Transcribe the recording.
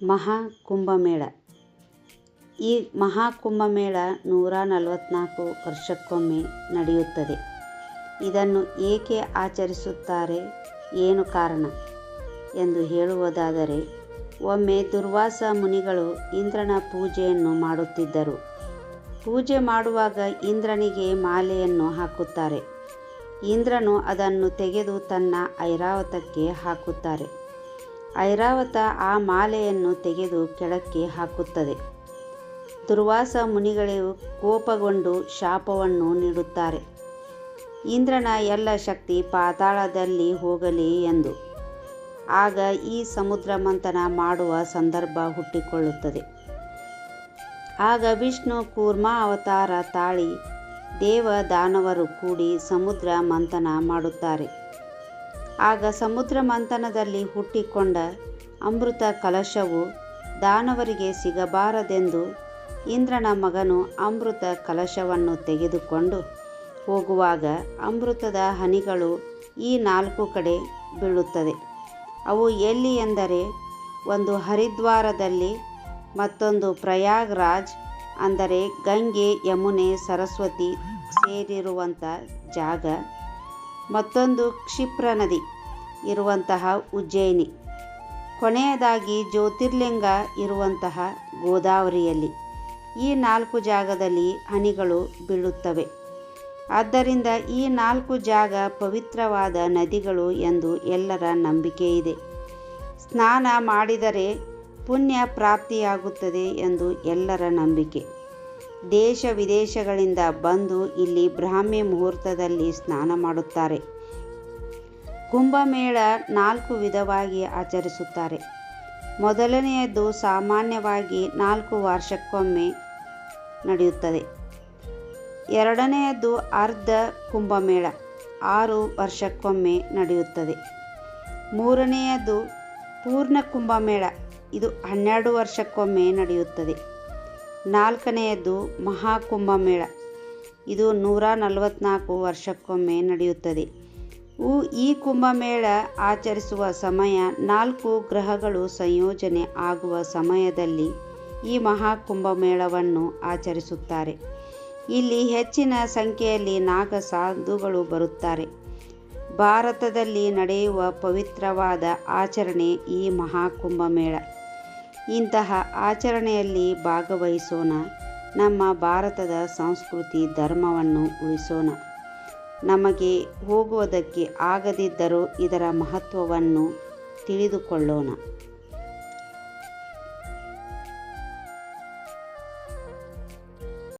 ಮಹಾಕುಂಭಮೇಳ. ಈ ಮಹಾಕುಂಭಮೇಳ 144 ವರ್ಷಕ್ಕೊಮ್ಮೆ ನಡೆಯುತ್ತದೆ. ಇದನ್ನು ಏಕೆ ಆಚರಿಸುತ್ತಾರೆ, ಏನು ಕಾರಣ ಎಂದು ಹೇಳುವುದಾದರೆ, ಒಮ್ಮೆ ದುರ್ವಾಸ ಮುನಿಗಳು ಇಂದ್ರನ ಪೂಜೆಯನ್ನು ಮಾಡುತ್ತಿದ್ದರು. ಪೂಜೆ ಮಾಡುವಾಗ ಇಂದ್ರನಿಗೆ ಮಾಲೆಯನ್ನು ಹಾಕುತ್ತಾರೆ. ಇಂದ್ರನು ಅದನ್ನು ತೆಗೆದು ತನ್ನ ಐರಾವತಕ್ಕೆ ಹಾಕುತ್ತಾರೆ. ಐರಾವತ ಆ ಮಾಲೆಯನ್ನು ತೆಗೆದು ಕೆಳಕ್ಕೆ ಹಾಕುತ್ತದೆ. ದುರ್ವಾಸ ಮುನಿಗಳು ಕೋಪಗೊಂಡು ಶಾಪವನ್ನು ನೀಡುತ್ತಾರೆ, ಇಂದ್ರನ ಎಲ್ಲ ಶಕ್ತಿ ಪಾತಾಳದಲ್ಲಿ ಹೋಗಲಿ ಎಂದು. ಆಗ ಈ ಸಮುದ್ರ ಮಂಥನ ಮಾಡುವ ಸಂದರ್ಭ ಹುಟ್ಟಿಕೊಳ್ಳುತ್ತದೆ. ಆಗ ವಿಷ್ಣು ಕೂರ್ಮ ಅವತಾರ ತಾಳಿ ದೇವ ದಾನವರು ಕೂಡಿ ಸಮುದ್ರ ಮಂಥನ ಮಾಡುತ್ತಾರೆ. ಆಗ ಸಮುದ್ರ ಮಂಥನದಲ್ಲಿ ಹುಟ್ಟಿಕೊಂಡ ಅಮೃತ ಕಲಶವು ದಾನವರಿಗೆ ಸಿಗಬಾರದೆಂದು ಇಂದ್ರನ ಮಗನು ಅಮೃತ ಕಲಶವನ್ನು ತೆಗೆದುಕೊಂಡು ಹೋಗುವಾಗ ಅಮೃತದ ಹನಿಗಳು ಈ 4 ಕಡೆ ಬೀಳುತ್ತದೆ. ಅವು ಎಲ್ಲಿ ಎಂದರೆ, ಒಂದು ಹರಿದ್ವಾರದಲ್ಲಿ, ಮತ್ತೊಂದು ಪ್ರಯಾಗ್ರಾಜ್ ಅಂದರೆ ಗಂಗೆ ಯಮುನೆ ಸರಸ್ವತಿ ಸೇರಿರುವಂಥ ಜಾಗ, ಮತ್ತೊಂದು ಕ್ಷಿಪ್ರ ನದಿ ಇರುವಂತಹ ಉಜ್ಜಯಿನಿ, ಕೊನೆಯದಾಗಿ ಜ್ಯೋತಿರ್ಲಿಂಗ ಇರುವಂತಹ ಗೋದಾವರಿಯಲ್ಲಿ. ಈ 4 ಜಾಗದಲ್ಲಿ ಹನಿಗಳು ಬೀಳುತ್ತವೆ. ಆದ್ದರಿಂದ ಈ 4 ಜಾಗ ಪವಿತ್ರವಾದ ನದಿಗಳು ಎಂದು ಎಲ್ಲರ ನಂಬಿಕೆಯಿದೆ. ಸ್ನಾನ ಮಾಡಿದರೆ ಪುಣ್ಯ ಪ್ರಾಪ್ತಿಯಾಗುತ್ತದೆ ಎಂದು ಎಲ್ಲರ ನಂಬಿಕೆ. ದೇಶ ವಿದೇಶಗಳಿಂದ ಬಂದು ಇಲ್ಲಿ ಬ್ರಾಹ್ಮಿ ಮುಹೂರ್ತದಲ್ಲಿ ಸ್ನಾನ ಮಾಡುತ್ತಾರೆ. ಕುಂಭಮೇಳ 4 ವಿಧವಾಗಿ ಆಚರಿಸುತ್ತಾರೆ. ಮೊದಲನೆಯದು ಸಾಮಾನ್ಯವಾಗಿ 4 ವರ್ಷಕ್ಕೊಮ್ಮೆ ನಡೆಯುತ್ತದೆ. ಎರಡನೆಯದು ಅರ್ಧ ಕುಂಭಮೇಳ 6 ವರ್ಷಕ್ಕೊಮ್ಮೆ ನಡೆಯುತ್ತದೆ. ಮೂರನೆಯದು ಪೂರ್ಣ ಕುಂಭಮೇಳ, ಇದು 12 ವರ್ಷಕ್ಕೊಮ್ಮೆ ನಡೆಯುತ್ತದೆ. ನಾಲ್ಕನೆಯದು ಮಹಾಕುಂಭಮೇಳ, ಇದು 144 ವರ್ಷಕ್ಕೊಮ್ಮೆ ನಡೆಯುತ್ತದೆ. ಈ ಕುಂಭಮೇಳ ಆಚರಿಸುವ ಸಮಯ 4 ಗ್ರಹಗಳು ಸಂಯೋಜನೆ ಆಗುವ ಸಮಯದಲ್ಲಿ ಈ ಮಹಾಕುಂಭಮೇಳವನ್ನು ಆಚರಿಸುತ್ತಾರೆ. ಇಲ್ಲಿ ಹೆಚ್ಚಿನ ಸಂಖ್ಯೆಯಲ್ಲಿ ನಾಗ ಸಾಧುಗಳು ಬರುತ್ತಾರೆ. ಭಾರತದಲ್ಲಿ ನಡೆಯುವ ಪವಿತ್ರವಾದ ಆಚರಣೆ ಈ ಮಹಾಕುಂಭಮೇಳ. ಇಂತಹ ಆಚರಣೆಯಲ್ಲಿ ಭಾಗವಹಿಸೋಣ. ನಮ್ಮ ಭಾರತದ ಸಂಸ್ಕೃತಿ ಧರ್ಮವನ್ನು ಉಳಿಸೋಣ. ನಮಗೆ ಹೋಗುವುದಕ್ಕೆ ಆಗದಿದ್ದರೂ ಇದರ ಮಹತ್ವವನ್ನು ತಿಳಿದುಕೊಳ್ಳೋಣ.